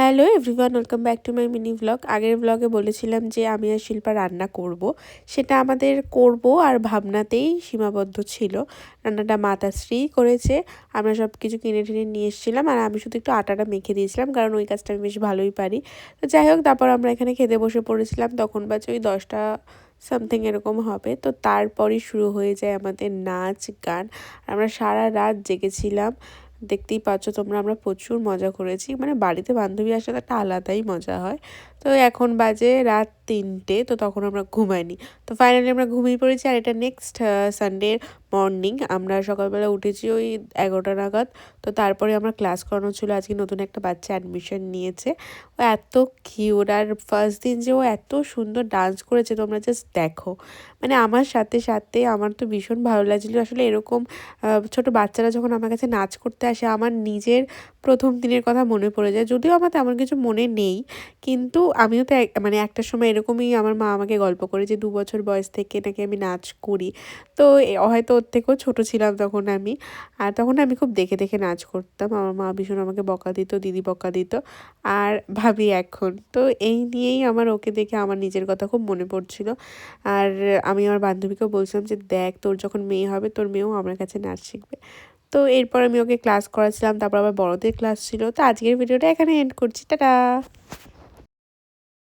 Hello everyone, welcome back to my mini vlog. আগের ভ্লগে বলেছিলাম যে আমি আর শিল্পা রান্না করব। সেটা আমাদের করব আর ভাবনাতেই সীমাবদ্ধ ছিল। রান্নাটা মাতাশ্রী করেছে। আমরা সব কিছু কিনে টিনে নিয়ে এসেছিলাম আর আমি শুধু একটু আটাটা মেখে দিয়েছিলাম, কারণ ওই কাজটা আমি বেশ ভালোই পারি। তো যাই হোক, তারপর আমরা এখানে খেতে বসে পড়েছিলাম। তখন বাজে ওই 10টা সামথিং এরকম হবে। তো তারপরই শুরু হয়ে যায় আমাদের নাচ গান। আমরা সারা রাত জেগেছিলাম। দেখতেই পাচ্ছ তোমরা, আমরা প্রচুর মজা করেছি। মানে বাড়িতে বান্ধবী আসলে একটা আলাদাই মজা হয়। তো এখন বাজে রাত 3টে, তো তখন আমরা ঘুমাইনি। তো ফাইনালি আমরা ঘুমিয়ে পড়েছি। আর এটা নেক্সট সানডে মর্নিং। আমরা সকালবেলা উঠেছি ওই 11টা নাগাদ। তো তারপরে আমার ক্লাস করানো ছিল। আজকে নতুন একটা বাচ্চা অ্যাডমিশন নিয়েছে। ও এত কিউট, আর ফার্স্ট দিন যে ও এত সুন্দর ডান্স করেছে তোমরা জাস্ট দেখো। মানে আমার সাথে সাথে আমার তো ভীষণ ভালো লাগছিলো। আসলে এরকম ছোট বাচ্চারা যখন আমার কাছে নাচ করতে আসে, আমার নিজের প্রথম দিনের কথা মনে পড়ে যায়। যদিও আমার তেমন কিছু মনে নেই, কিন্তু আমিও তো মানে একটা সময় এরকমই আমার মা আমাকে গল্প করে যে 2 বছর বয়স থেকে নাকি আমি নাচ করি। তো হয়তো ওর থেকেও ছোটো ছিলাম তখন আমি। আর তখন আমি খুব দেখে দেখে নাচ করতাম। আমার মা ভীষণ আমাকে বকা দিত, দিদি বকা দিত। আর ভাবি এখন তো এই নিয়েই আমার ওকে দেখে আমার নিজের কথা খুব মনে পড়ছিল। আর আমি আমার বান্ধবীকেও বলছিলাম যে দেখ, তোর যখন মেয়ে হবে তোর মেয়েও আমার কাছে নাচ শিখবে। তো এরপর আমি ওকে ক্লাস করাচ্ছিলাম। তারপর আবার বড়দের ক্লাস ছিল। তো আজকের ভিডিওটা এখানে এন্ড করছি। টাটা।